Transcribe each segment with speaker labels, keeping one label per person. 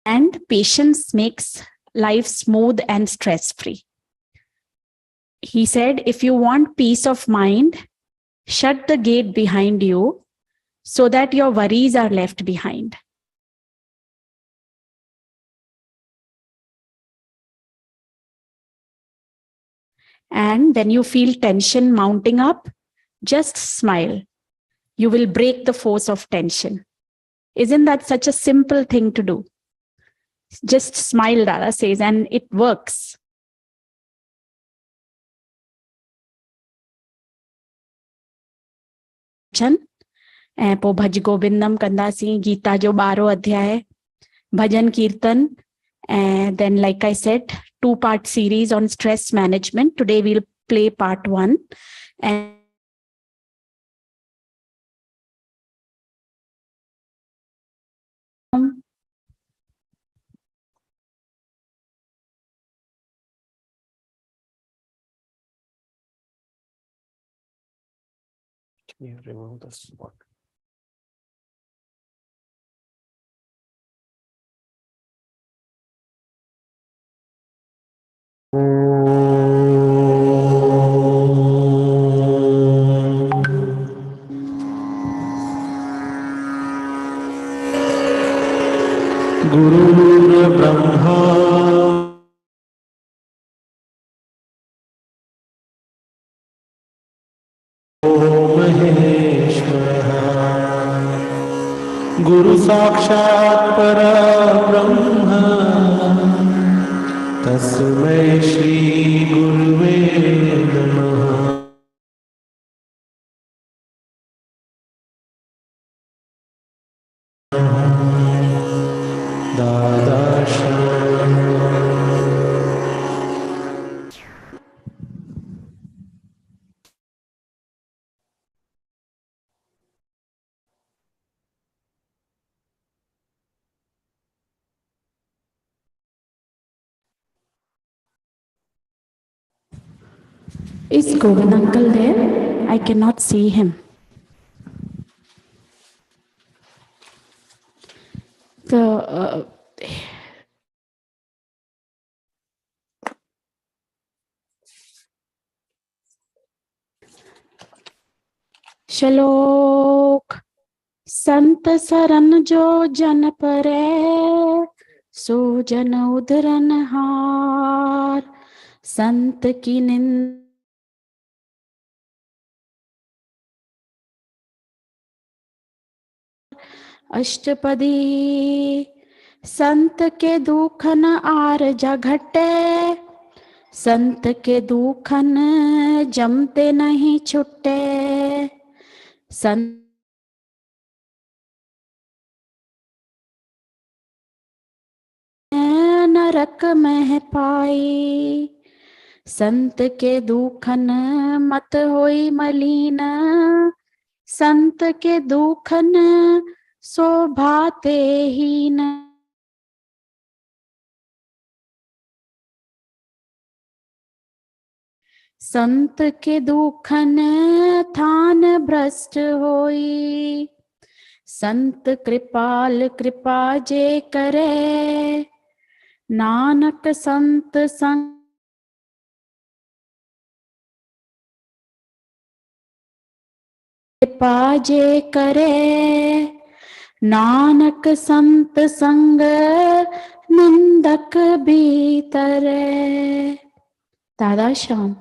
Speaker 1: And patience makes life smooth and stress-free. He said, if you want peace of mind, shut the gate behind you so that your worries are left behind. And when you feel tension mounting up, just smile. You will break the force of tension. Isn't that such a simple thing to do? Just smile, Dada says, and it works. ऐं पोइ भज गोविंदम कंदासीं, गीता जो 12 अध्याय, भजन कीर्तन, and then like I said, 2-part series on stress management. Today we'll play part 1. And
Speaker 2: can you remove the spot? गुरुर् Brahma महेश्वरः गुरु साक्षात् परब्रह्म तस्मै श्री गुरुवे नमः।
Speaker 1: is Govind uncle there? I cannot see him. श्लोक संत सरन जो जन परे सो जन उधरन हार संत की निंद अष्टपदी संत के दुखन आरजा घटे संत के दुखन जमते नहीं छुट्टे संत नरक में पाई संत के दुखन मत होई मलीन संत के दुखन शोभाते ही न संत के दुखन थान भ्रष्ट होई संत कृपाल कृपा जे करे नानक संत संग कृपा जे करे नानक संत संग निंदक भीतर दादा श्याम।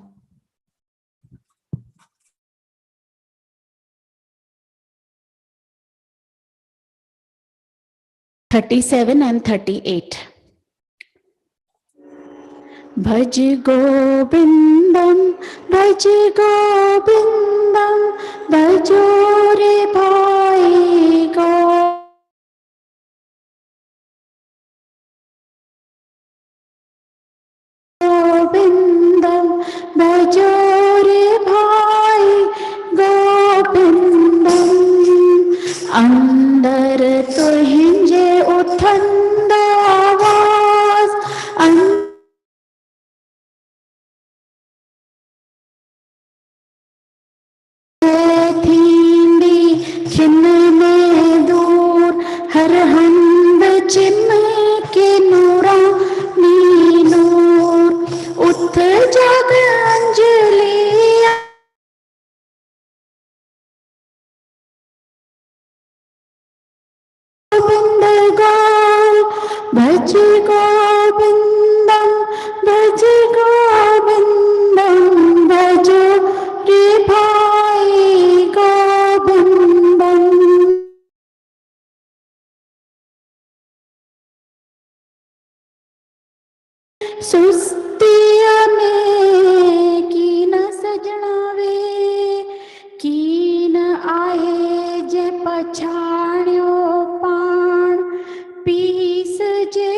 Speaker 1: (37 and 38) भज गोविंदम भजो रे भाई गोविंदम भजो रे भाई गोविंदम अंदर तुहिंजे उथंद आवाज चिन्ह में दूर हर हंद चिन्ह भज गोविंदम भज गोविंदम भजो रे भाई गोविंदम। सुस्तिया में की न सजना वे की न आहे जे पछाण्यो पाण पीस जे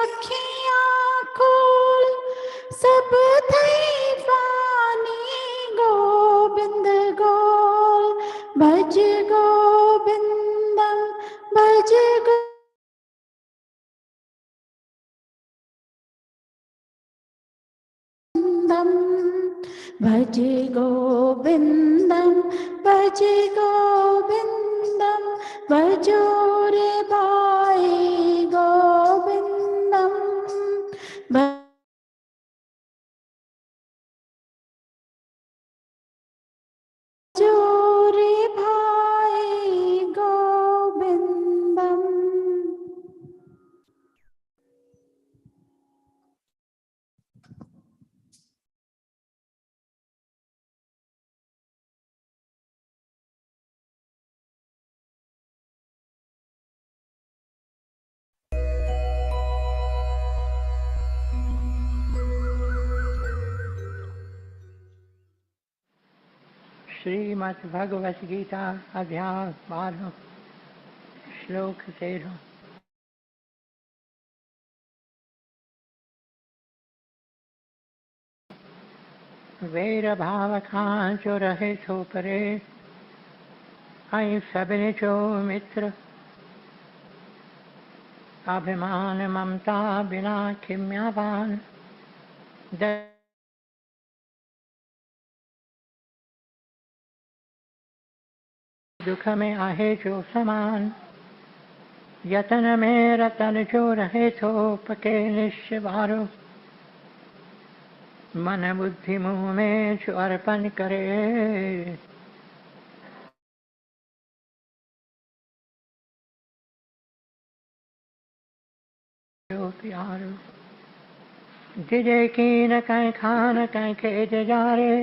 Speaker 1: अखियां खोल सब थई पानी गोविंद गोल भज गोविंदम भज गोविंदम भज गोविंदम भज गोविंदम भजो रे भाई गोविंदम भजो रे भाई गोविंदम।
Speaker 3: श्रीमद् भगवत गीता अध्याय 12 श्लोक 13। वैर भाव खां जो रहे थो परे ऐं सभिनी जो मित्र अभिमान ममता बिना खिम्यावान दुख में आहे जो समान यतन में रतन जो रहे थो पके निश्चय वारो मन बुद्धि मुँह में जो अर्पण करे जो प्यारो जिजे की न कहीं खान कहीं खेत जारे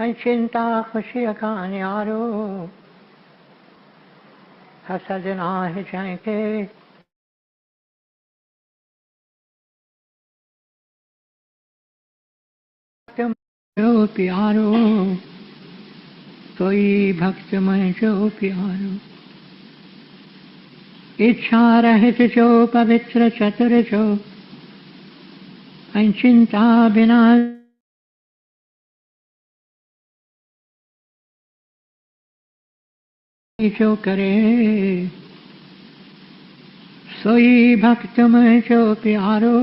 Speaker 3: ऐं चिंता खुशी का न्यारो हसद नाहे जंहिंखे जो प्यारो कोई भक्त मुझो प्यारो इच्छा रहित जो पवित्र चतुर जो ऐं चिंता बिना जो करे सोई भक्त मुझो प्यारो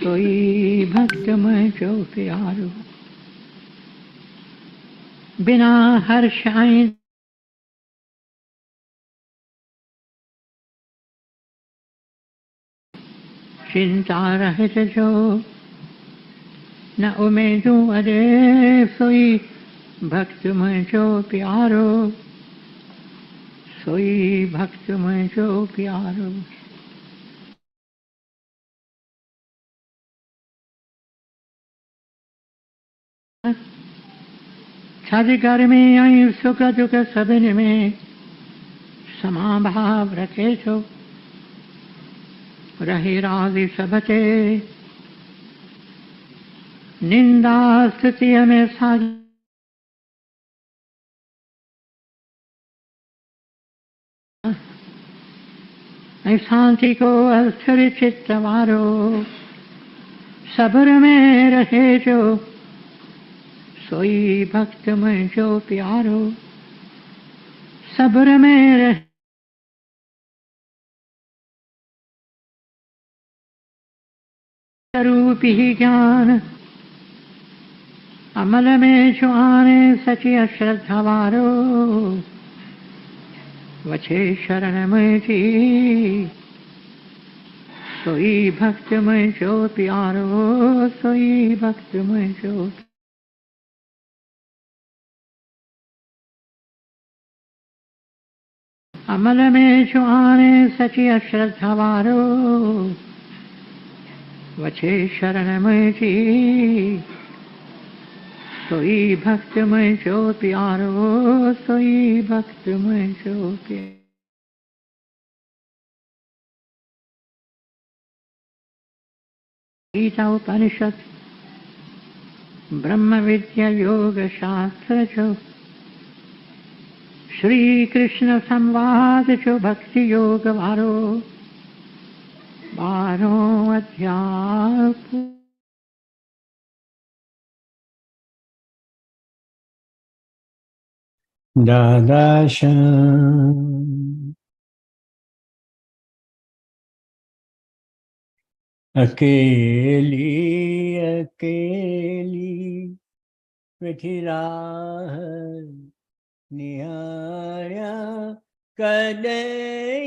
Speaker 3: सोई भक्त मुझो प्यारो बिना हर्ष ऐं चिंता रहित जो न उमेदूं अरे सोई भक्त मुझो प्यारो सोई भक्त मुझो प्यारो। थधि गर्मी ऐं सुख दुख सभिनी में समाभाव रखे थो रही राज़ी सब ते निंदा स्तुतिअ में साॻी ऐं शांति को अस्थिर चित्त वारो सब्र में रहे जो सोई भक्त मुझो प्यारो सब्र में रहे रूपी ज्ञान अमल में जो आने सची अश्रद्धा वारो वछे शरण मुझी सोई भक्त मुझो प्यारो सोई भक्त मुझो अमल में छुआने सची अश्रद्धा वारो वचे शरण में जी सोई भक्त में जो प्यारो सोई भक्त में जो प्यारो। गीता उपनिषद ब्रह्म विद्या योग शास्त्र जो श्री कृष्ण संवाद जो भक्ति योग वारो 12 अध्याय।
Speaker 2: Dadashan अकेली अकेली बैठी राह निहारा कदेंगे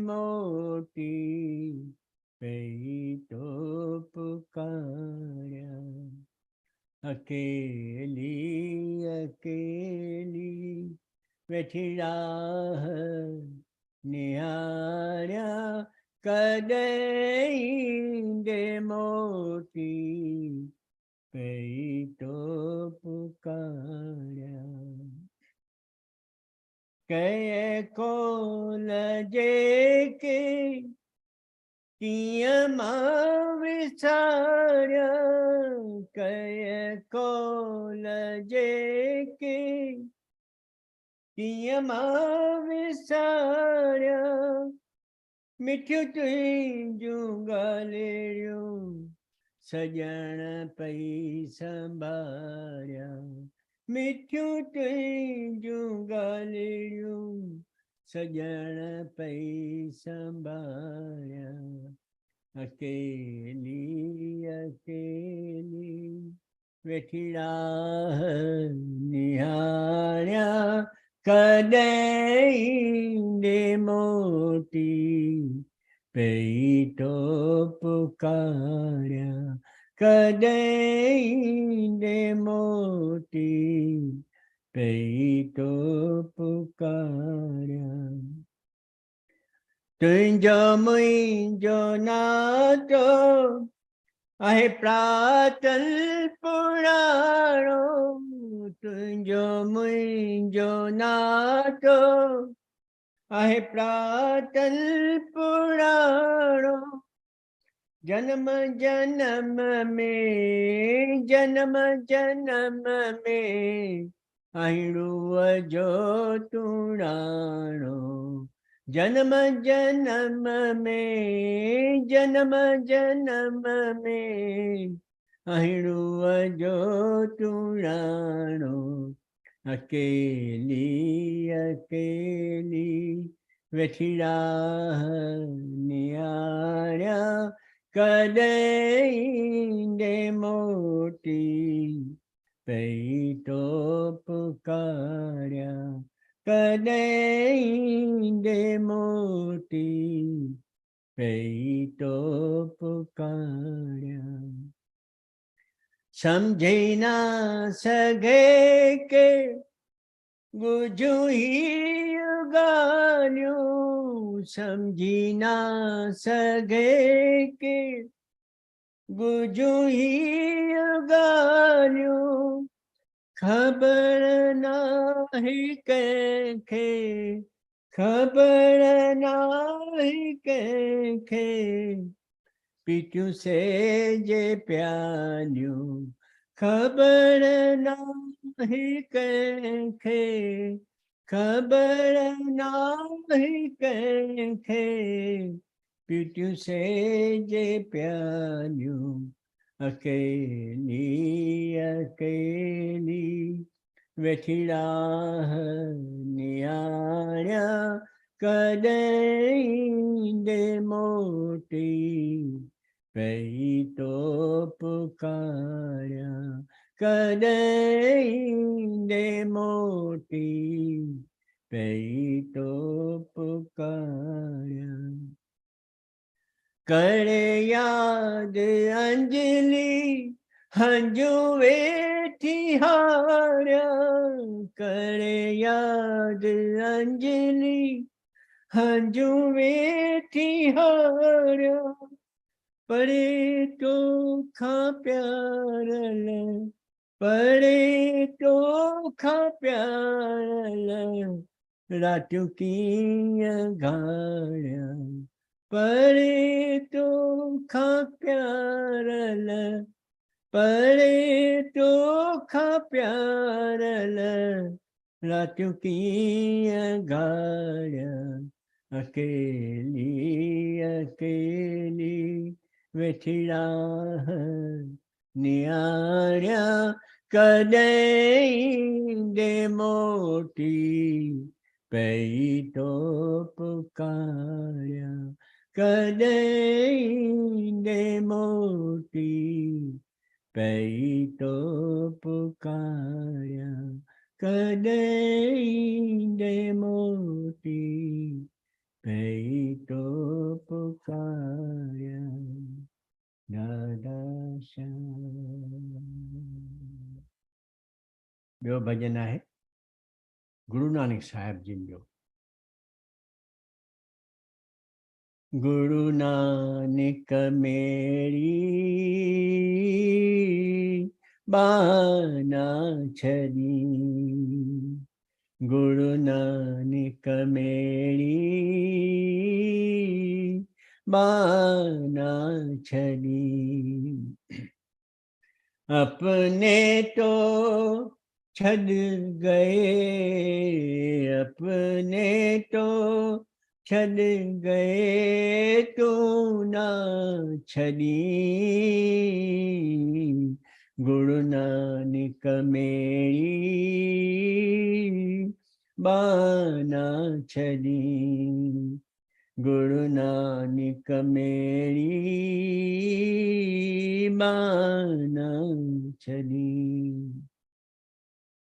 Speaker 2: मोती पई तो पुकारा अकेली अकेली बैठी राह निहारा कदेंगे मोती पई तो पुकारा कहे को लजे के कियमा विसारा कहे को लजे के कियमा विसारा मिठ्यु तुझू गालेरियो सजन पई संभारिया मिठ्यु तुझू गालेरियो सजन पई संभारिया अकेली अकेली वेठी राह निहारिया कदेंगे मोती पई तो पुकारिया कदेंगे मोती पई तो पुकारिया तुझो मुझो नातो आहे प्रातल पुराणो तुझो मुझो नातो आहे प्रातल पुराणो जन्म जन्म में अहिड़ू जो तुणाणो जन्म जन्म में अहिड़ू जो तुणाणो अकेली अकेली वेठी राह निहारिया कदेंगे मोती पई तो पुकारिया कदेंगे मोती पई तो पुकारिया समझे ना सगे के गुजू ही गान्यो समझी ना सगे के गुजू ही गान्यो खबर नाही कंखे खबर नाही कंखे पीटियूं से जे प्यालियूं खबर नाही कंखे खबर नाही कंखे पीटियूं से जे प्यालियूं अकेली अकेली वेठी राह निहारिया कदेंगे मोती पई तो पुकारिया कदेंगे मोती पई तो पुकारिया करे याद अंजलि हंजू वेठी हार्या करे याद अंजलि हंजू वेठी हार्या पड़े तो खा प्यार ले पड़े तो खा प्यार ले रातों की गाड़िया पड़े तो खा प्यार ले पड़े तो खा प्यार ले रातों की गाड़िया अकेली अकेली वेठिड़ा नियारिया कदई दे मोटी पई तो पुकारिया कदई दे मोटी पई तो पुकारिया कदई दे मोटी पई तो पुकारिया दादा श्याम। ॿियो भॼन आहे गुरु नानक साहिब जिन जो। गुरु नानक मेरी बाना छड़ी गुरु नानक मेरी बाना छड़ी अपने तो छड़ गए अपने तो छड़ गए तू ना छड़ी गुरु नानक मेरी बाना छड़ी गुरु नानक मेरी बाना छड़ी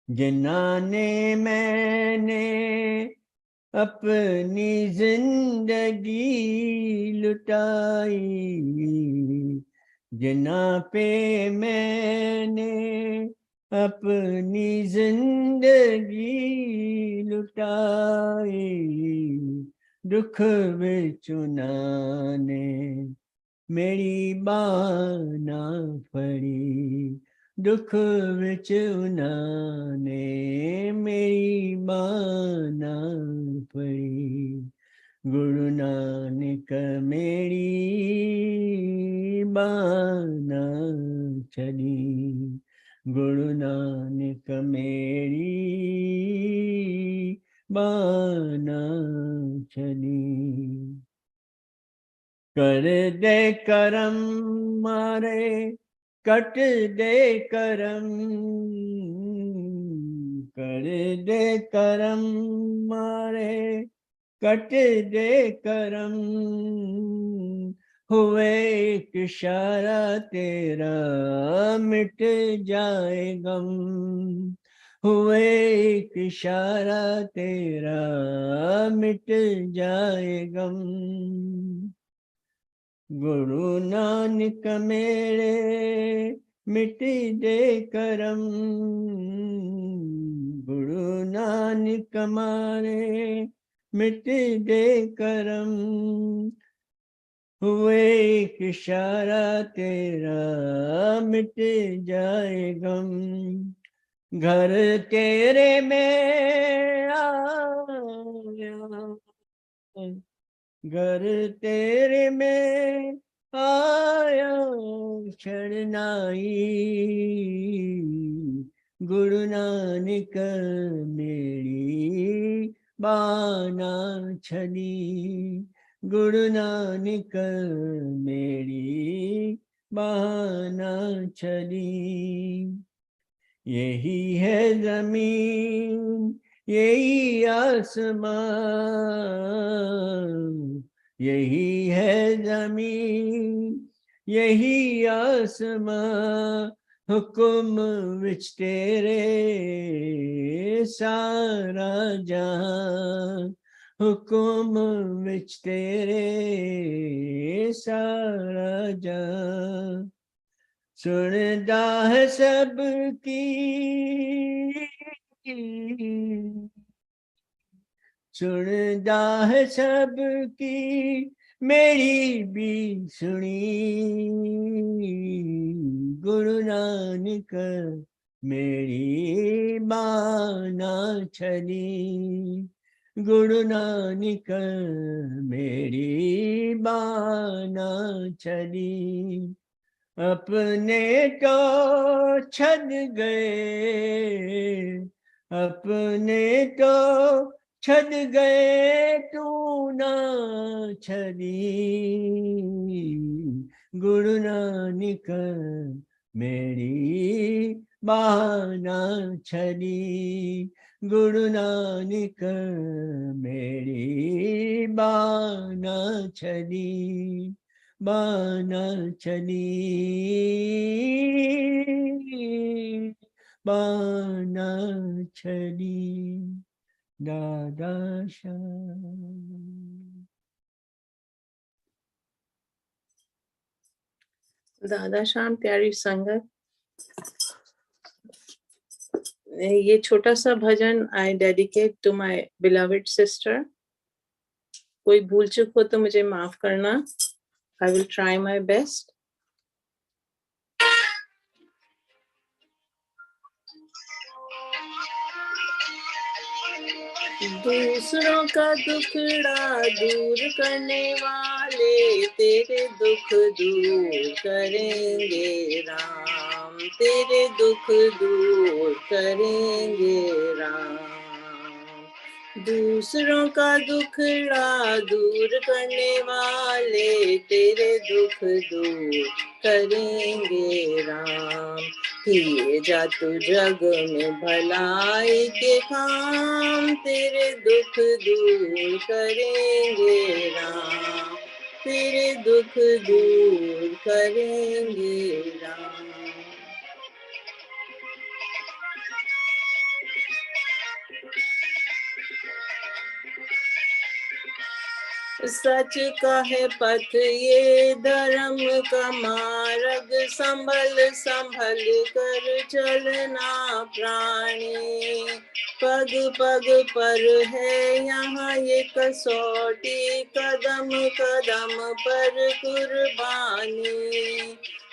Speaker 2: जिन्हाने मैंने अपनी जिंदगी लुटाई जिन्हा पे मैंने अपनी जिंदगी लुटाई दुख विच उन्हाने मेरी बाना फड़ी दुख विच उन्हाने मेरी बाना फड़ी गुरु नानक मेरी बाना छड़ी गुरु नानक मेरी बाना छड़ी कर दे करम मारे कट दे करम कर दे करम मारे कट दे करम हुए एक इशारा तेरा मिट जाए गम हुए एक इशारा तेरा मिट जाए गम गुरु नानक मेरे मिट दे करम गुरु नानक मारे मिट दे करम हुए एक इशारा तेरा मिट जाए गम घर तेरे में आया घर तेरे में आया शरणाई गुरु नानक मेरी बाना छड़ी गुरु नानक मेरी बाना छड़ी यही है जमीन यही आसमां यही है जमीन यही आसमां हुक्म विच तेरे सारा जहां हुक्म विच तेरे सारा जहां सुनता है सबकी, सुनता है सबकी, मेरी भी सुनी। गुरु नानक मेरी बाना छली, गुरु नानक मेरी बाना छली। अपने तो छद गए, अपने तो छद गए, तू ना छली। गुरु नानक मेरी बाना छली, गुरु नानक मेरी बाना छली, बाना छली, बाना छली। दादा श्याम।
Speaker 4: दादा श्याम, प्यारी संगत, ये छोटा सा भजन I dedicate to my beloved sister. कोई भूल चूक हो तो मुझे माफ करना। I will try my best. दूसरों का दुखड़ा दूर करने वाले, तेरे दुख दूर करेंगे राम, तेरे दुख दूर करेंगे राम। दूसरों का दुखड़ा दूर करने वाले, तेरे दुख दूर करेंगे राम। किए जा तू जग में भलाई के काम, तेरे दुख दूर करेंगे राम, तेरे दुख दूर करेंगे राम। सच का है पथ ये धर्म का मार्ग, संभल संभल कर चलना प्राणी। पग पग पर है यहाँ ये कसौटी, कदम कदम पर कुर्बानी।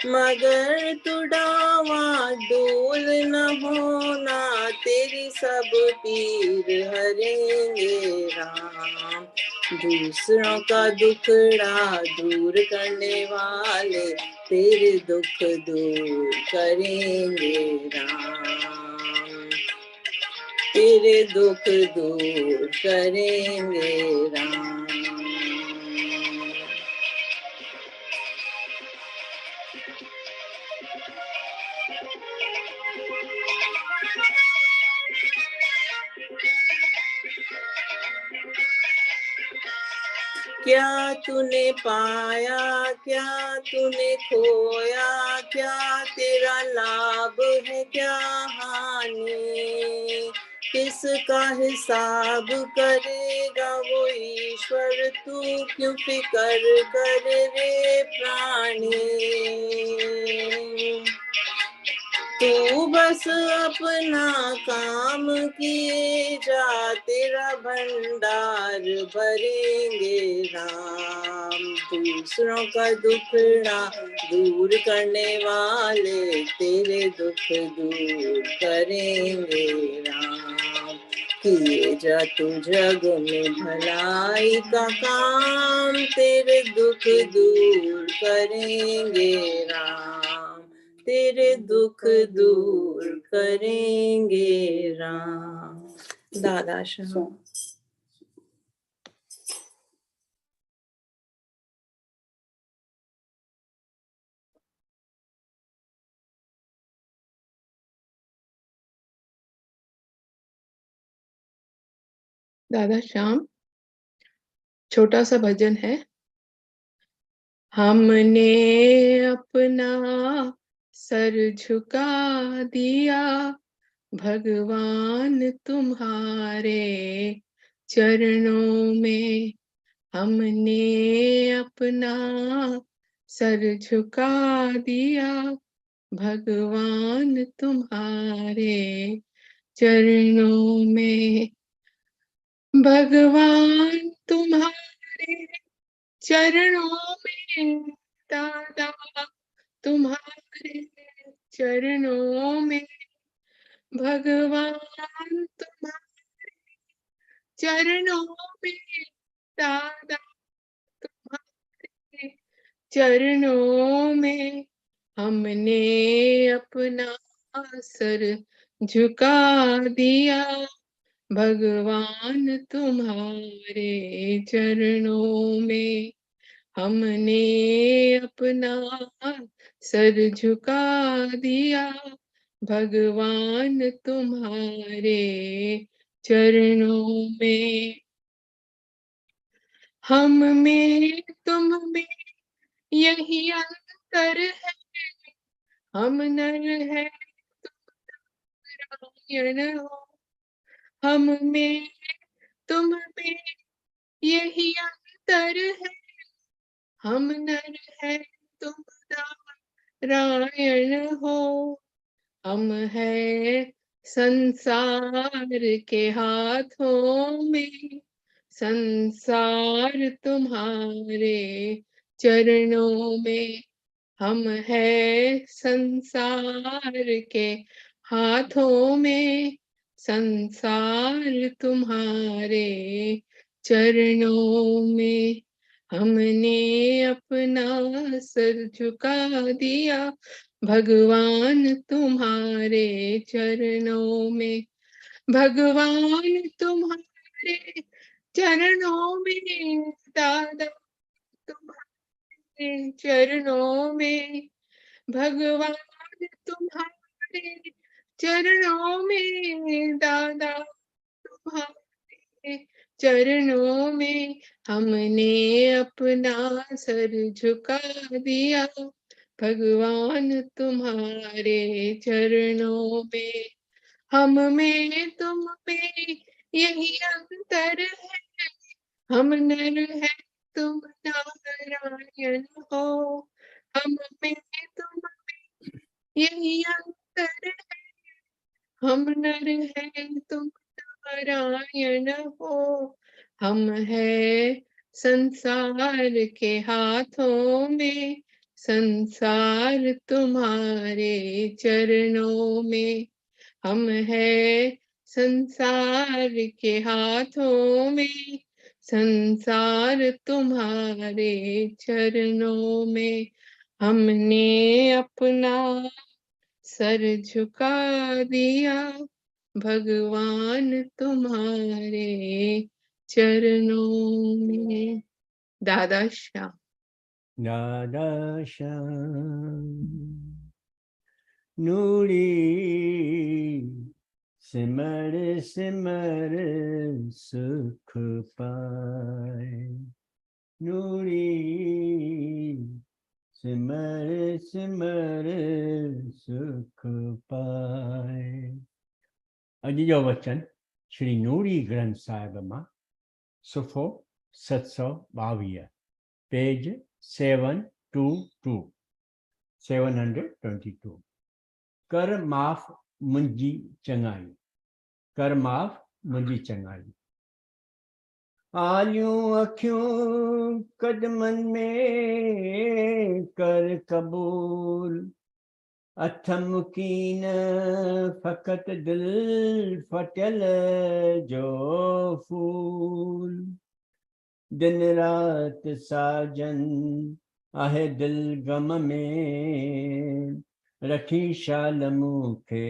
Speaker 4: मगर तू डावां डोल न होना, तेरी सब पीर हरेंगे राम। दूसरों का दुखड़ा दूर करने वाले, तेरे दुख दूर करेंगे राम, तेरे दुख दूर करेंगे राम। क्या तूने पाया, क्या तूने खोया, क्या तेरा लाभ है, क्या हानि। किसका हिसाब करेगा वो ईश्वर, तू क्यों फिकर कर रे प्राणी। तू बस अपना काम किए जा, तेरा भंडार भरेंगे राम। दूसरों का दुखड़ा दूर करने वाले, तेरे दुख दूर करेंगे राम। किए जा तू जग में भलाई का काम, तेरे दुख दूर करेंगे राम, तेरे दुख दूर करेंगे राम। दादा श्याम।
Speaker 5: दादा श्याम, छोटा सा भजन है। हमने अपना सर झुका दिया, भगवान तुम्हारे चरणों में। हमने अपना सर झुका दिया, भगवान तुम्हारे चरणों में, भगवान तुम्हारे चरणों में, दादा तुम्हारे चरणों में, भगवान तुम्हारे चरणों में, दादा तुम्हारे चरणों में, हमने अपना सर झुका दिया, भगवान तुम्हारे चरणों में, हमने अपना सर झुका दिया, भगवान तुम्हारे चरणों में, हम में तुम में यही अंतर है, हम नर है तुम नारायण हो, हम में तुम में यही अंतर है, हम नर है तुम नारायण हो, हम है संसार के हाथों में, संसार तुम्हारे चरणों में, हम है संसार के हाथों में, संसार तुम्हारे चरणों में, हमने अपना सर झुका दिया, भगवान तुम्हारे चरणों में, भगवान तुम्हारे चरणों में, दादा तुम्हारे चरणों में, भगवान तुम्हारे चरणों में, दादा तुम्हारे चरणों में, हमने अपना सर झुका दिया, भगवान तुम्हारे चरणों में, हम में तुम में यही अंतर है, हम नर है तुम नारायण हो, हम में तुम में यही अंतर है, हम नर है तुम नारायण हो, हम है संसार के हाथों में, संसार तुम्हारे चरणों में, हम है संसार के हाथों में, संसार तुम्हारे चरणों में, हमने अपना सर झुका दिया, भगवान तुम्हारे चरणों में। दादा श्याम।
Speaker 2: दादा श्याम नूरी सिमर सिमर सुख पाए, नूरी सिमर सिमर सुख पाए। अॼु जो वचन श्री नूरी ग्रंथ साहिब मां सुफ़ो 722 पेज 722 कर माफ़ मुंहिंजी चङाई, कर माफ़ मुंहिंजी चङाई। आलियूं अखियूं कदमनि में कर क़बूल, अथम कीन फ़क़त दिल फटियल जो फूल, दिन रात साजन आहे दिल गम में, रखी शाल मूंखे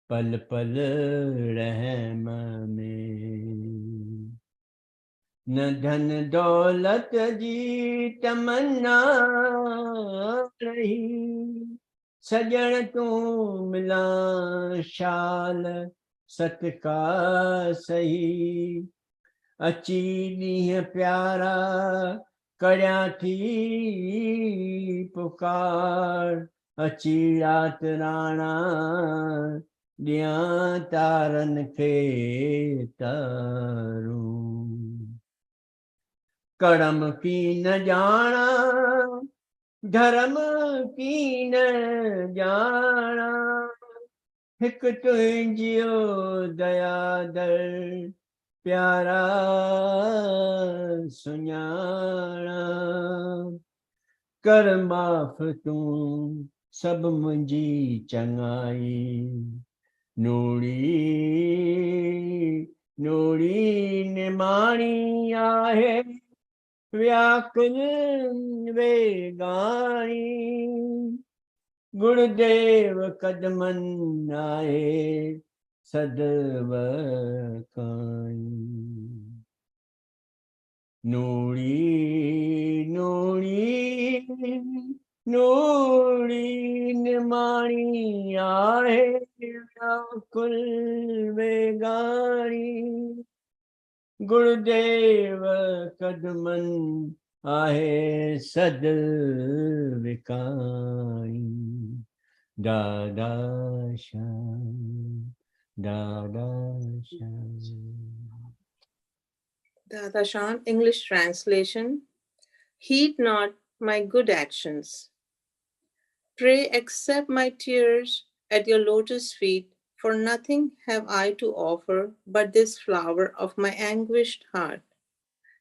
Speaker 2: पल पल रहम में। न धन दौलत जी तमन्ना रही, सजण तूं मिलां शाल सतका सही, अची ॾींहं प्यारा करियां थी पुकार, अची रात राणा ॾियां तारनि खे तारूं। करम की न ॼाणा धर्म की न जाना, हिक तुझियो दया दर प्यारा सुञाणा। कर माफ़ तू सब मुंहिंजी चङाई, नूड़ी नूड़ी निमाणी आहे व्याकुल वेगाणी। गुरुदेव कदमन आए सदैव काई। नूड़ी नूड़ी नूड़ी निमाणी आहे व्याकुल वेगाणी। गुरुदेव कदमन आहे सद विकाई। दादा श्याम, दादा Shyam.
Speaker 4: Dada Shan, English translation. Heed not my good actions. Pray accept my tears at your lotus feet, for nothing have I to offer but this flower of my anguished heart.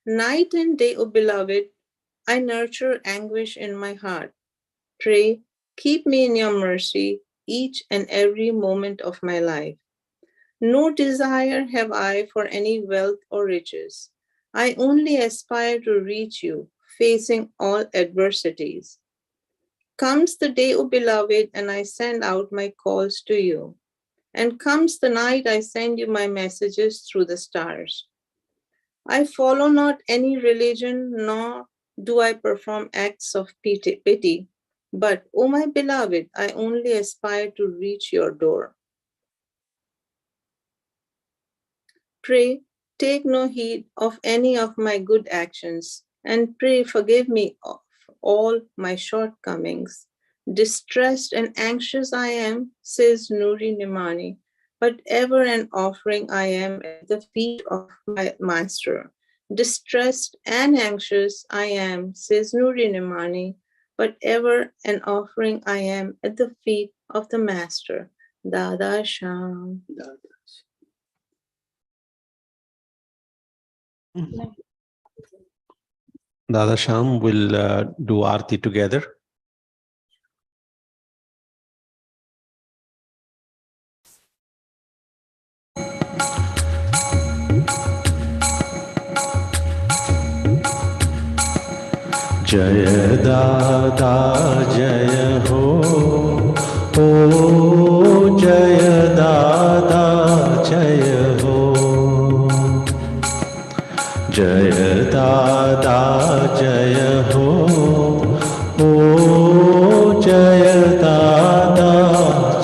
Speaker 4: Night and day, O beloved, I nurture anguish in my heart. Pray, keep me in your mercy each and every moment of my life. No desire have I for any wealth or riches. I only aspire to reach you, facing all adversities. Comes the day, O beloved, and I send out my calls to you. And comes the night, I send you my messages through the stars. I follow not any religion, nor do I perform acts of pity. But, O my beloved, I only aspire to reach your door. Pray, take no heed of any of my good actions, and pray forgive me of all my shortcomings. Distressed and anxious I am, says Nuri Nimani, but ever an offering I am at the feet of my master. Distressed and anxious I am, says Nuri Nimani, but ever an offering I am at the feet of the master. Dada Sham.
Speaker 6: Dada Sham will do Aarti together. जय दादा जय हो, ओ जय दादा जय हो। जय दादा जय हो, ओ जय दादा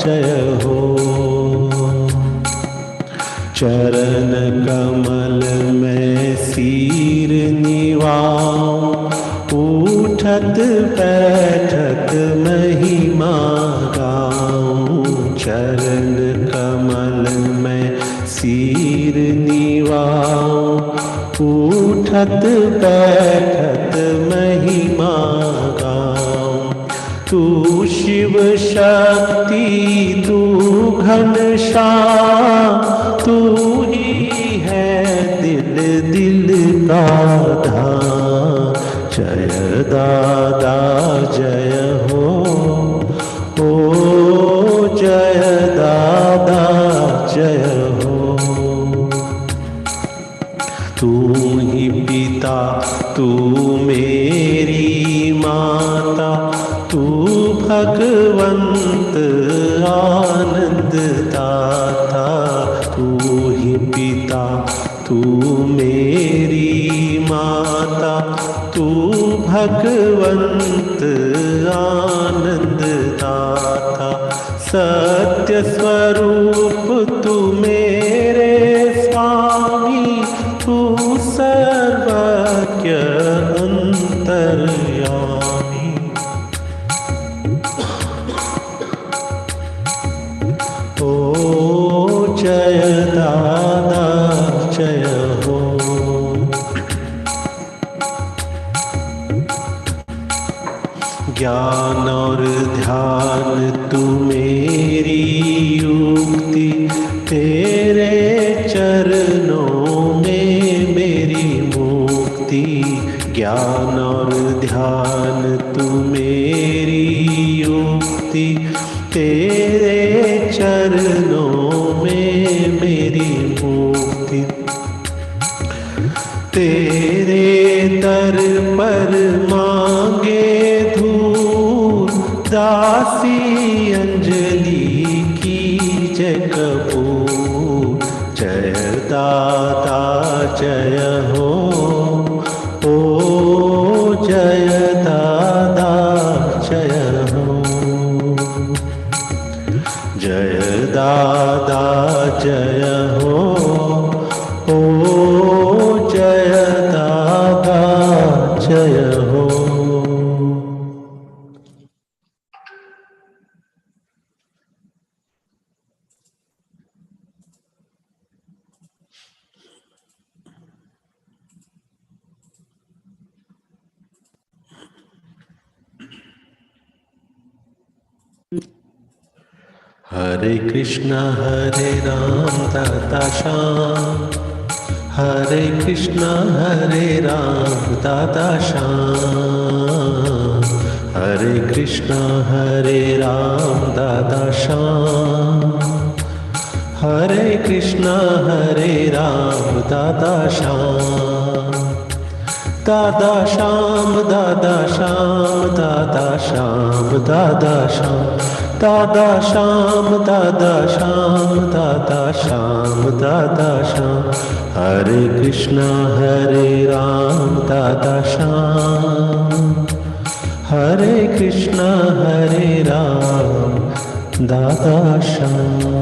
Speaker 6: जय हो। चरण कमल में सिर निवाऊं, उठत बैठत महिमा गाऊं। चरण कमल में सिर निवाऊं, उठत बैठत महिमा गाऊं। तू शिव शक्ति तू घनश्याम, तू ही है दिल दिल का धाम। जय दादा जय हो, ओ जय दादा जय हो। तू ही पिता तू मेरी माता, तू भगवंत आनंद दाता। तू ही पिता तू मेरी माता, तू भगवंत आनंद दाता। सत्य स्वरूप तू मेरे स्वामी, तू सर्वज्ञ अंतर्यामी। ओ जय दादा जय हो। ज्ञान और ध्यान तू मेरी युक्ति, तेरे चरणों में मेरी मुक्ति। ज्ञान और ध्यान तू मेरी युक्ति, तेरे चरणों में मेरी मुक्ति। तेरे दर पर मांगे धूल, दासी अंजलि की जय कपूर। जय दाता जय हो, ओ जय दादा जय हो। जय दादा जय हो, ओ जय दादा जय हो। हरे कृष्णा दाता श्याम, हरे कृष्णा हरे राम दाता श्याम। हरे कृष्णा हरे राम दाता श्याम, हरे कृष्णा हरे राम दाता श्याम। दादा श्याम दादा श्याम दादा श्याम दादा श्याम। दादा श्याम दादा श्याम दादा श्याम दादा श्याम। हरे कृष्णा हरे राम दादा श्याम, हरे कृष्णा हरे राम दादा Shyam.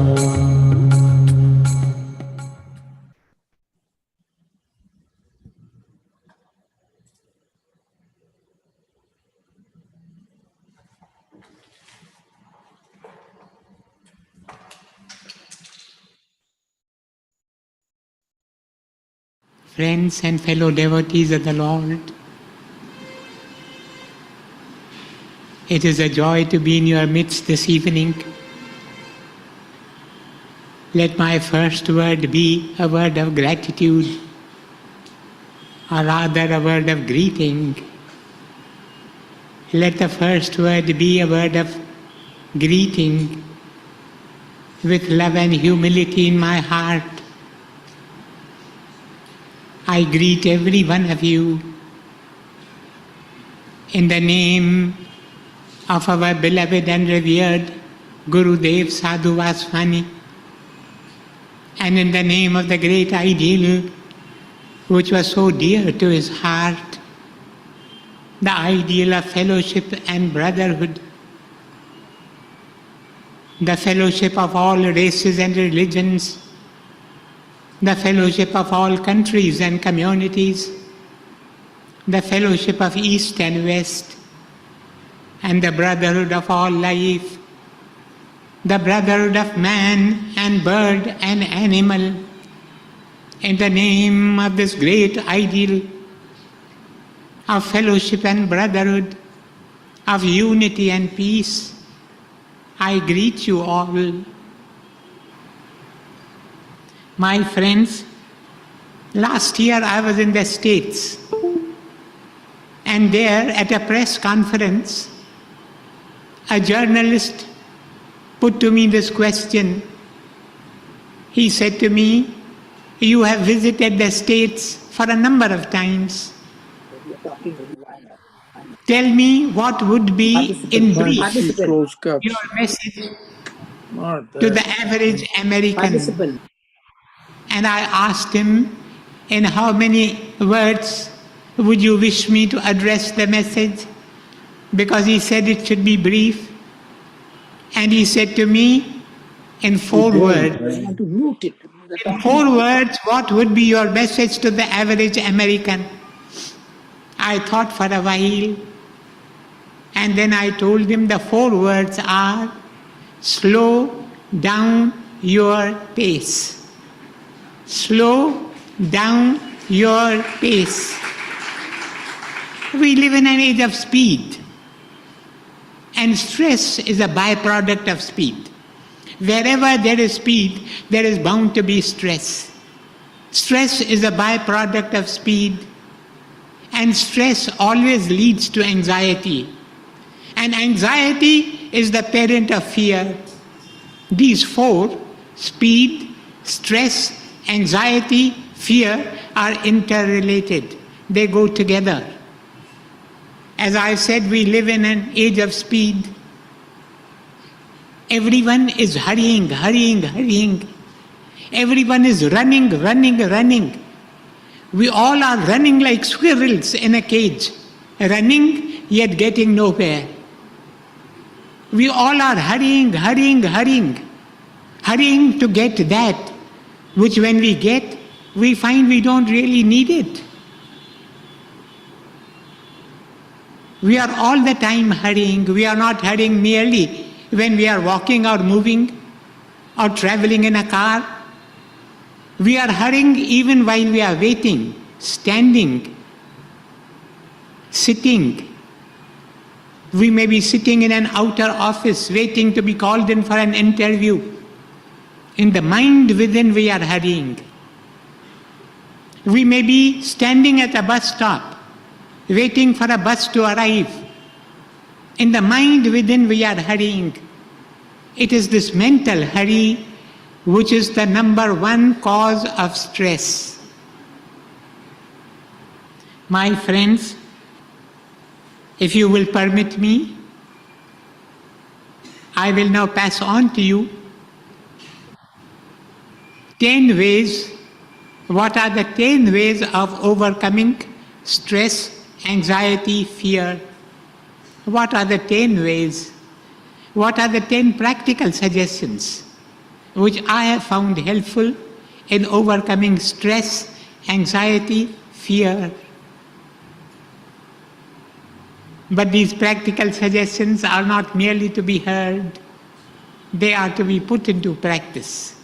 Speaker 3: Friends and fellow devotees of the Lord, it is a joy to be in your midst this evening. Let my first word be a word of gratitude, or rather a word of greeting. Let the first word be a word of greeting with love and humility in my heart. I greet every one of you in the name of our beloved and revered Gurudev Sadhu Vaswani, and in the name of the great ideal which was so dear to his heart, the ideal of fellowship and brotherhood, the fellowship of all races and religions, the fellowship of all countries and communities, the fellowship of East and West, and the brotherhood of all life, the brotherhood of man and bird and animal, in the name of this great ideal of fellowship and brotherhood, of unity and peace, I greet you all. My friends, last year I was in the States, and there at a press conference, a journalist put to me this question. He said to me, "You have visited the States for a number of times. Tell me what would be, in brief, your message to the average American." And I asked him, "In how many words would you wish me to address the message?" Because he said it should be brief. And he said to me, in 4 words, in 4 words, what would be your message to the average American? I thought for a while, and then I told him the 4 words are, slow down your pace. Slow down your pace. We live in an age of speed. And stress is a byproduct of speed. Wherever there is speed, there is bound to be stress. Stress is a byproduct of speed, and stress always leads to anxiety. And anxiety is the parent of fear. These four, speed, stress, anxiety, fear, are interrelated. They go together. As I said, we live in an age of speed. Everyone is hurrying, hurrying, hurrying. Everyone is running, running, running. We all are running like squirrels in a cage, running yet getting nowhere. We all are hurrying, hurrying, hurrying, hurrying to get that, which when we get, we find we don't really need it. We are all the time hurrying. We are not hurrying merely when we are walking or moving or traveling in a car. We are hurrying even while we are waiting, standing, sitting. We may be sitting in an outer office waiting to be called in for an interview. In the mind within we are hurrying. We may be standing at a bus stop waiting for a bus to arrive. In the mind within we are hurrying. It is this mental hurry which is the number one cause of stress. My friends, if you will permit me, I will now pass on to you 10 ways. What are the 10 ways of overcoming stress, anxiety, fear? What are the 10 ways? What are the 10 practical suggestions which I have found helpful in overcoming stress, anxiety, fear? But these practical suggestions are not merely to be heard, they are to be put into practice.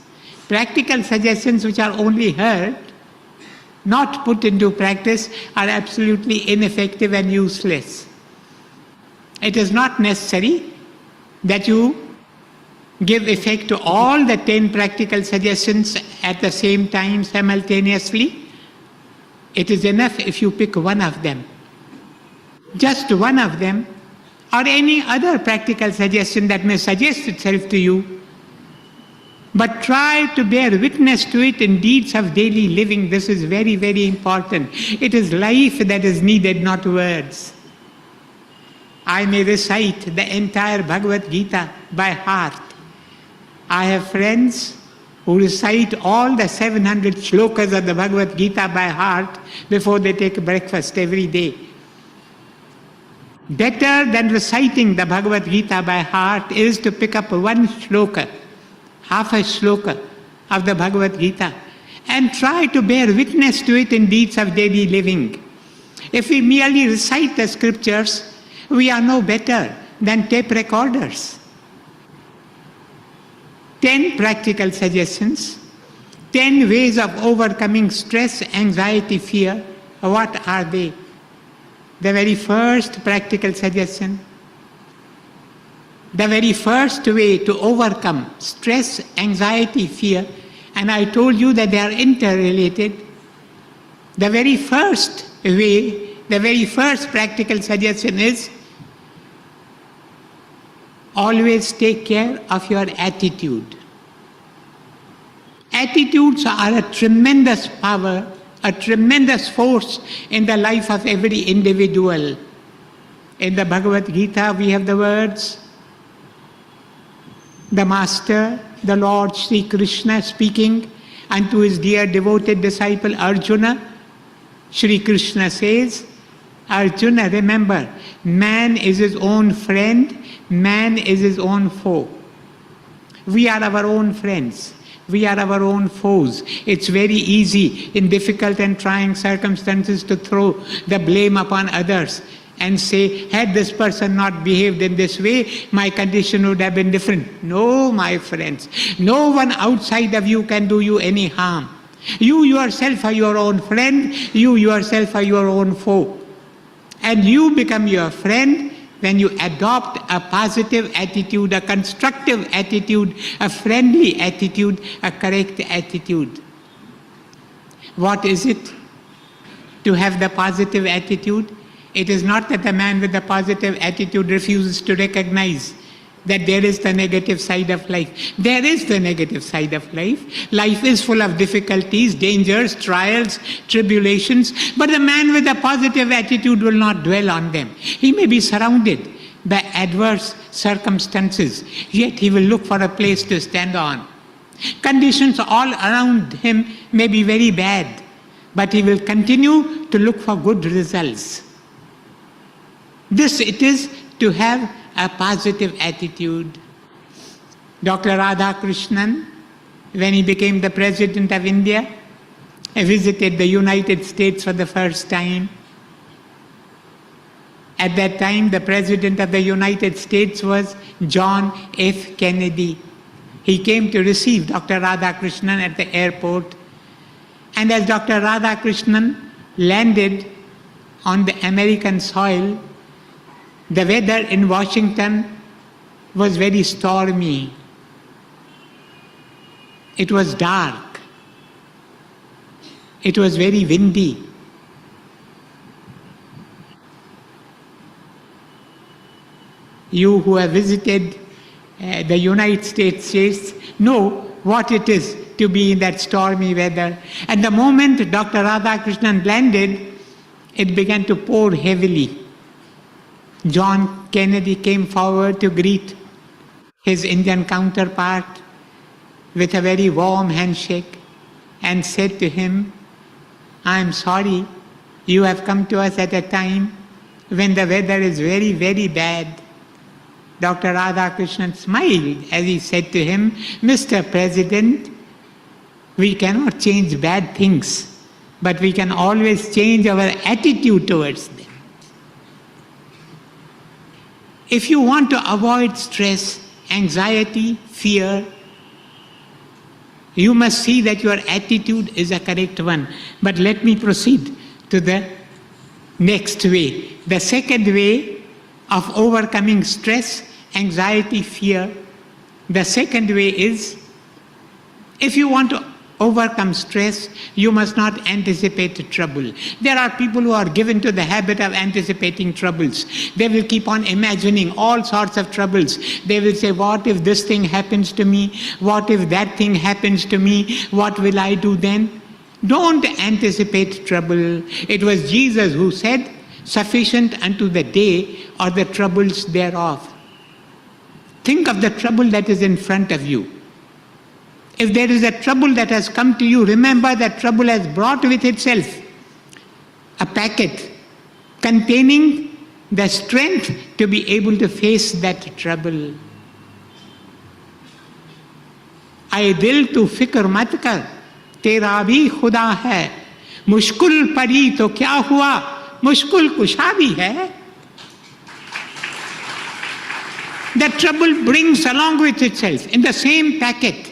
Speaker 3: Practical suggestions which are only heard, not put into practice, are absolutely ineffective and useless. It is not necessary that you give effect to all the 10 practical suggestions at the same time simultaneously. It is enough if you pick one of them. Just one of them, or any other practical suggestion that may suggest itself to you, but try to bear witness to it in deeds of daily living. This is very, very important. It is life that is needed, not words. I may recite the entire Bhagavad Gita by heart. I have friends who recite all the 700 shlokas of the Bhagavad Gita by heart before they take breakfast every day. Better than reciting the Bhagavad Gita by heart is to pick up one shloka, half a shloka of the Bhagavad Gita, and try to bear witness to it in deeds of daily living. If we merely recite the scriptures, we are no better than tape recorders. 10 practical suggestions, 10 ways of overcoming stress, anxiety, fear. What are they? The very first practical suggestion, the very first way to overcome stress, anxiety, fear, and I told you that they are interrelated. The very first way, the very first practical suggestion is always take care of your attitude. Attitudes are a tremendous power, a tremendous force in the life of every individual. In the Bhagavad Gita we have the words, the Master, the Lord Sri Krishna speaking unto his dear devoted disciple Arjuna. Sri Krishna says, Arjuna, remember, man is his own friend, man is his own foe. We are our own friends. We are our own foes. It's very easy in difficult and trying circumstances to throw the blame upon others and say, had this person not behaved in this way, my condition would have been different. No, my friends, no one outside of you can do you any harm. You yourself are your own friend, you yourself are your own foe. And you become your friend when you adopt a positive attitude, a constructive attitude, a friendly attitude, a correct attitude. What is it to have the positive attitude? It is not that the man with the positive attitude refuses to recognize that there is the negative side of life. There is the negative side of life. Life is full of difficulties, dangers, trials, tribulations, but the man with a positive attitude will not dwell on them. He may be surrounded by adverse circumstances, yet he will look for a place to stand on. Conditions all around him may be very bad, but he will continue to look for good results. This it is to have a positive attitude. Dr. Radhakrishnan, when he became the President of India, visited the United States for the first time. At that time, the President of the United States was John F. Kennedy. He came to receive Dr. Radhakrishnan at the airport. And as Dr. Radhakrishnan landed on the American soil, the weather in Washington was very stormy. It was dark. It was very windy. You who have visited the United States know what it is to be in that stormy weather. At the moment Dr. Radhakrishnan landed, it began to pour heavily. John Kennedy came forward to greet his Indian counterpart with a very warm handshake and said to him, "I am sorry, you have come to us at a time when the weather is very, very bad." Dr. Radhakrishnan smiled as he said to him, "Mr. President, we cannot change bad things, but we can always change our attitude towards them. If you want to avoid stress, anxiety, fear, you must see that your attitude is a correct one." But let me proceed to the next way. The second way of overcoming stress, anxiety, fear, the second way is, if you want to overcome stress, you must not anticipate trouble. There are people who are given to the habit of anticipating troubles. They will keep on imagining all sorts of troubles. They will say, what if this thing happens to me? What if that thing happens to me? What will I do then? Don't anticipate trouble. It was Jesus who said, "Sufficient unto the day are the troubles thereof." Think of the trouble that is in front of you. If there is a trouble that has come to you, remember that trouble has brought with itself a packet containing the strength to be able to face that trouble. "Aye dil tu fikr mat kar, tera bhi khuda hai. Mushkil pari to kya hua, mushkil kusha bhi hai." The trouble brings along with itself in the same packet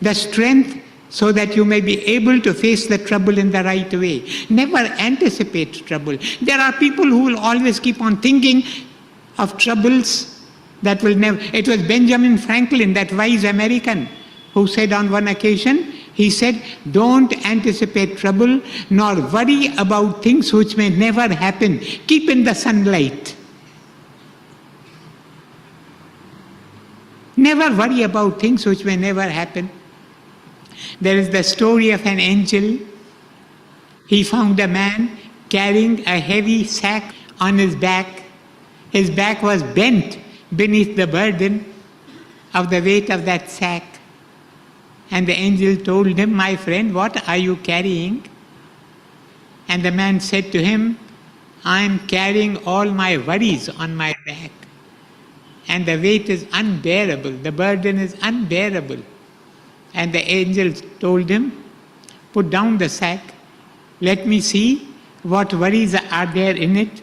Speaker 3: the strength so that you may be able to face the trouble in the right way. Never anticipate trouble. There are people who will always keep on thinking of troubles that will never. It was Benjamin Franklin, that wise American, who said on one occasion, he said, "Don't anticipate trouble nor worry about things which may never happen. Keep in the sunlight." Never worry about things which may never happen. There is the story of an angel. He found a man carrying a heavy sack on his back. His back was bent beneath the burden of the weight of that sack. And the angel told him, "My friend, what are you carrying?" And the man said to him, "I am carrying all my worries on my back. And the weight is unbearable, the burden is unbearable." And the angel told him, "Put down the sack, let me see what worries are there in it."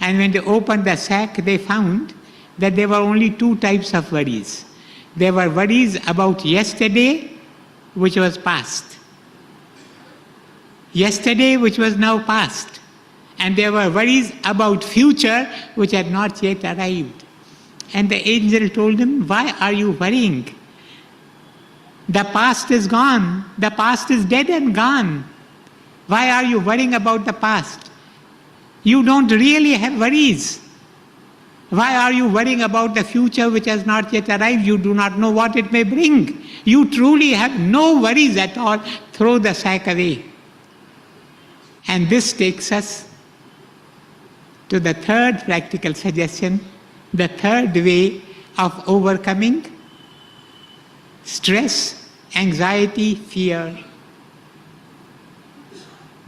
Speaker 3: And when they opened the sack, they found that there were only two types of worries. There were worries about yesterday, which was past. Yesterday, which was now past. And there were worries about future which had not yet arrived. And the angel told him, why are you worrying? The past is gone. The past is dead and gone. Why are you worrying about the past? You don't really have worries. Why are you worrying about the future which has not yet arrived? You do not know what it may bring. You truly have no worries at all. Throw the sack away. And this takes us to the third practical suggestion, the third way of overcoming stress, anxiety, fear.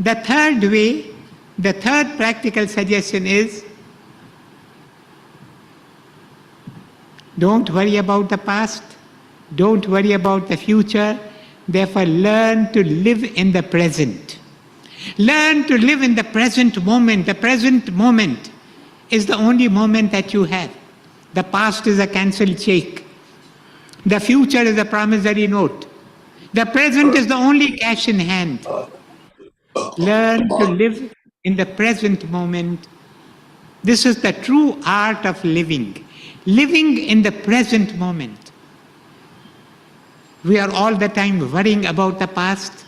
Speaker 3: The third way, the third practical suggestion is, don't worry about the past, don't worry about the future, therefore learn to live in the present. Learn to live in the present moment. The present moment is the only moment that you have. The past is a cancelled check. The future is a promissory note. The present is the only cash in hand. Learn to live in the present moment. This is the true art of living. Living in the present moment. We are all the time worrying about the past.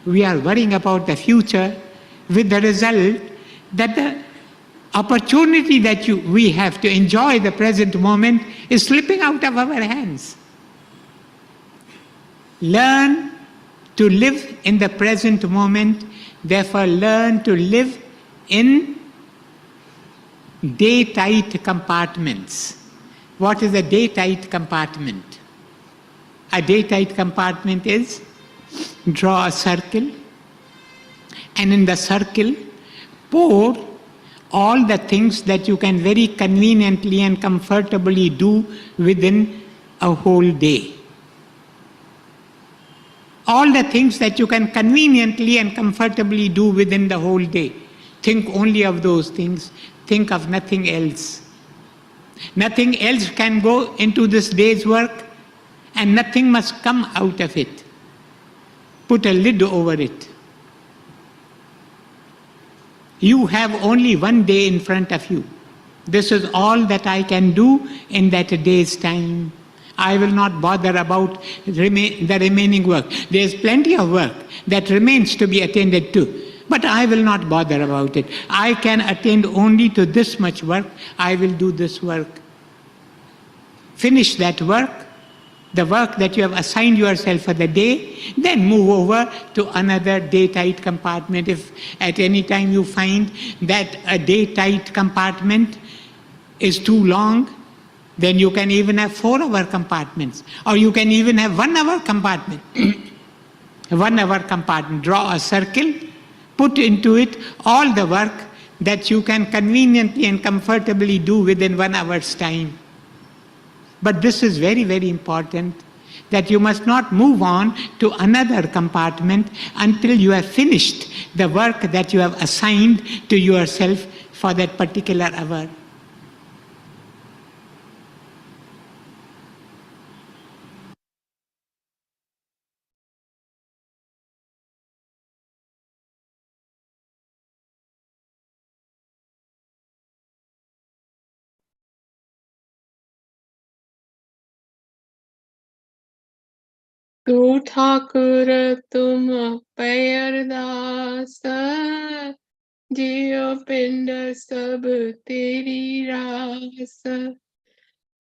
Speaker 3: We are worrying about the future, with the result that the opportunity that we have to enjoy the present moment is slipping out of our hands. Learn to live in the present moment, therefore learn to live in day-tight compartments. What is a day-tight compartment? A day-tight compartment is, draw a circle, and in the circle pour all the things that you can very conveniently and comfortably do within a whole day. All the things that you can conveniently and comfortably do within the whole day. Think only of those things. Think of nothing else. Nothing else can go into this day's work, and nothing must come out of it. Put a lid over it. You have only one day in front of you. This is all that I can do in that day's time. I will not bother about the remaining work. There is plenty of work that remains to be attended to, but I will not bother about it. I can attend only to this much work. I will do this work. Finish that work, the work that you have assigned yourself for the day, then move over to another day-tight compartment. If at any time you find that a day-tight compartment is too long, then you can even have 4-hour compartments, or you can even have 1-hour compartment. 1-hour compartment. Draw a circle, put into it all the work that you can conveniently and comfortably do within 1 hour's time. But this is very, very important, that you must not move on to another compartment until you have finished the work that you have assigned to yourself for that particular hour.
Speaker 5: तू ठाकुर तुम पैरदास, जियो पिंड सब तेरी रास।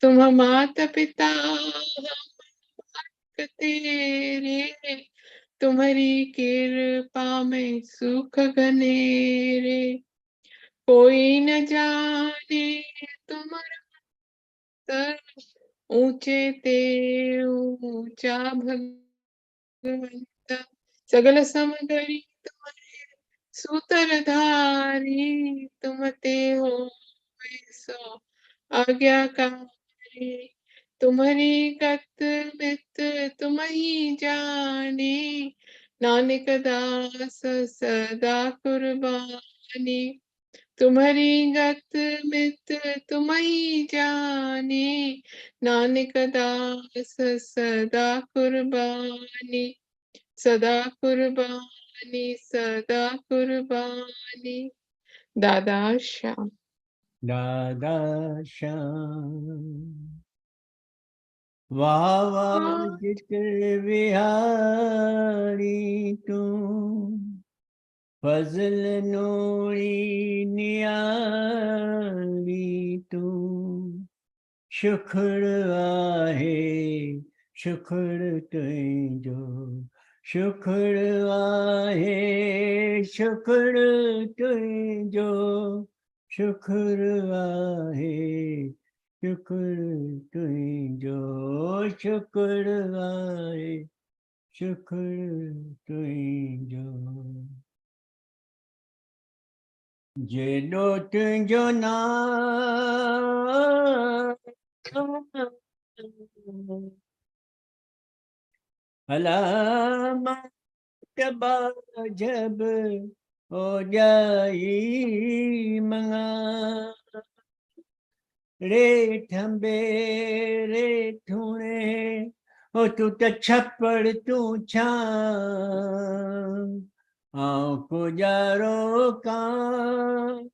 Speaker 5: तुम मात पिता हम भक्त तेरे, तुम्हारी कृपा में सुख घनेरे। कोई न जाने तुम्हारा ऊंचे ते ऊंचा भगवंत, सगल समगरी तुम्हारे सूत्रधारी। तुम ते हो सो आज्ञाकारी, तुम्हारी गत बित तुम ही जाने। नानक दास सदा कुर्बानी, तुम्हारी गत बित तुम ही जाने। नानक दास सदा कुर्बानी, सदा कुर्बानी, सदा कुर्बानी। Dada Shyam.
Speaker 2: Dada Shyam. वाह वाह जिक्र विहारी तू, फजल नूरी नियारी तू, शुक्र आहे शुक्र तुझो, शुक्र आहे शुक्र तुझो, शुक्र आहे शुक्र तुझो, शुक्र आहे शुक्र तुझो। जेॾो तुंहिंजो नाम अलामत जब हो जाई मंगा, रे ठंबे रे ठूणे ओ तू त छप्पड़ तू छां, आऊं गुजारो कां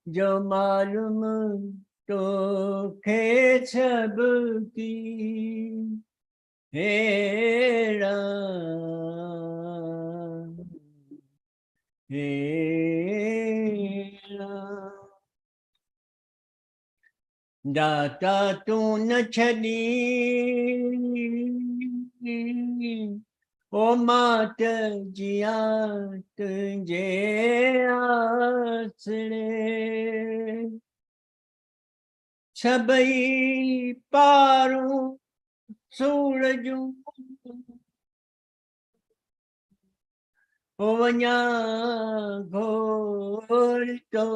Speaker 2: जो मालूम तो खे सब की हेड़ा हेड़ा। दाता तू न छॾी ओ मात जियां तुंहिंजे आसरे, सभई पारूं सूरजूं ओ वञा घोर तो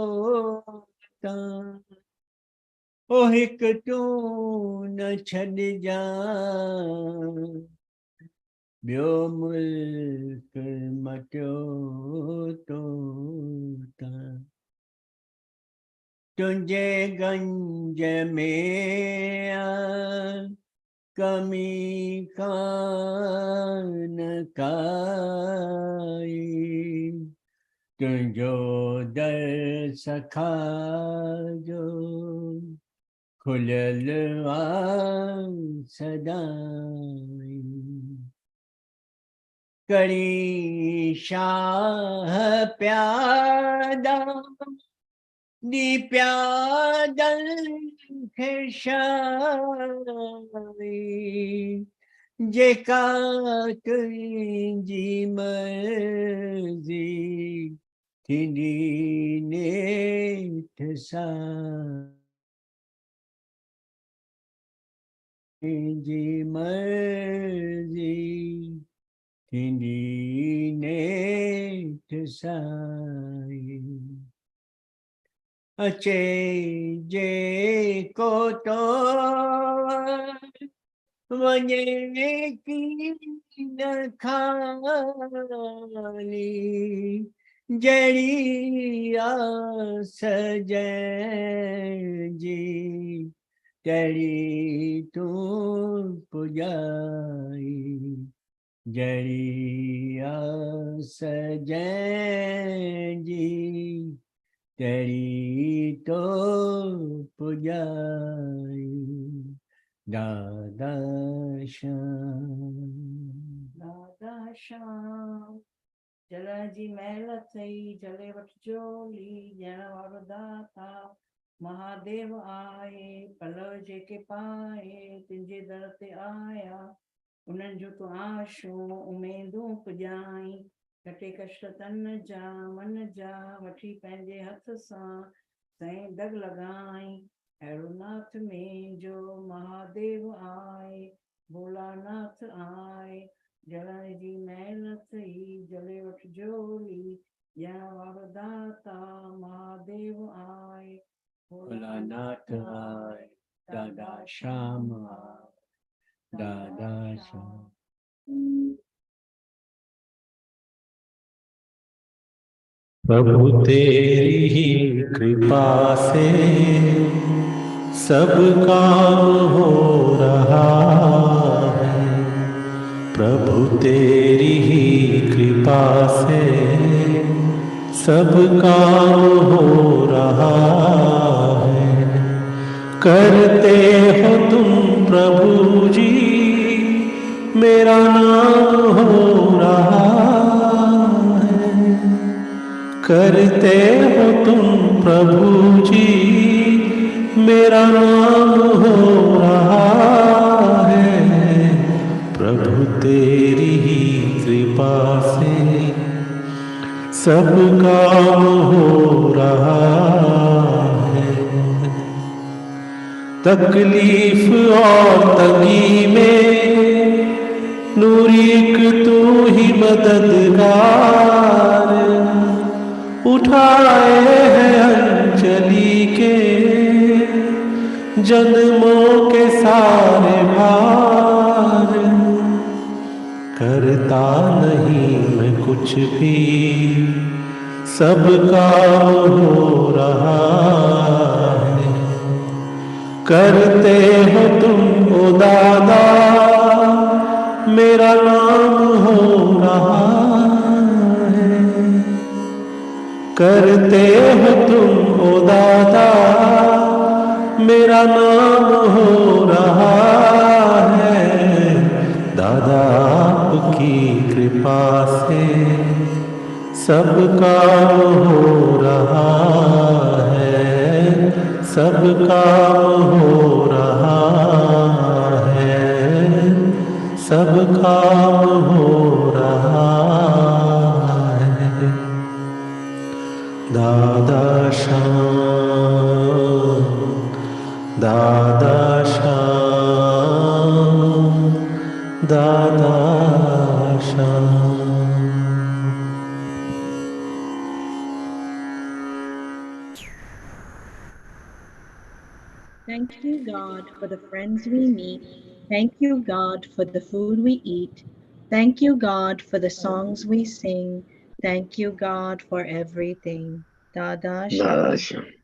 Speaker 2: तां, ओ हिक तूं न छॾजां, ॿियो मुल्क मटियो तो तां, तुंहिंजे गंज में कमी कान काई, तुंहिंजो दर सखा जो खुलियल सदाई, कड़ी शाह प्यादा दी प्यादल खे शाई, जेका तुंहिंजी मर्ज़ी थींदी नेठ सां, तुंहिंजी मर्ज़ी थींदी नेठ साई, अचे जेको तो वञे की न खाली, जहिड़ी आस जंहिंजी तहिड़ी तूं पुॼाई, जहिड़ी आस जंहिंजी तहिड़ी तो पुॼाई। दादा श्याम,
Speaker 7: दादा श्याम, जल जी महल थई जले वठिजो ली, ॾियण वारो दाता महादेव आहे, पलव जेके पाए तुंहिंजे दर ते आया, उन्हनि जो तूं आशूं उमेदूं पुॼाई, कटे कष्ट तन जा मन जा वठी पंहिंजे हथ सां साईं दग लॻाई, अहिड़ो नाथ में जो महादेव आहे, भोलानाथ आहे, जलण जी महल थई जले वठिजो ली, ॾियण वारो दाता महादेव आहे,
Speaker 2: भोलानाथ आहे, दादा श्याम आहे, दादा श्याम।
Speaker 6: प्रभु तेरी ही कृपा से सब काम हो रहा है, प्रभु तेरी ही कृपा कृपा से सब काम हो रहा है। करते हो तुम प्रभु जी, मेरा नाम हो रहा है। करते हो तुम प्रभु जी, मेरा नाम हो रहा है। प्रभु तेरी ही कृपा से सब काम हो रहा है। तकलीफ और तंगी में नूरीक तू ही मददगार, उठाए हैं अंजलि के जन्मों के सारे भार। करता नहीं मैं कुछ भी, सब काम हो रहा है। करते हो तुम ओ दादा, मेरा नाम हो रहा है। करते हो तुम ओ दादा, मेरा नाम हो रहा है। दादा आपकी कृपा से सब काम हो रहा है। सब काम हो रहा है। सब काम हो रहा है। दादा श्याम, दादा श्याम, दादा Shyam.
Speaker 8: Thank you, God, for the friends we meet. Thank you, God, for the food we eat. Thank you, God, for the songs we sing. Thank you, God, for everything. Dada Sham.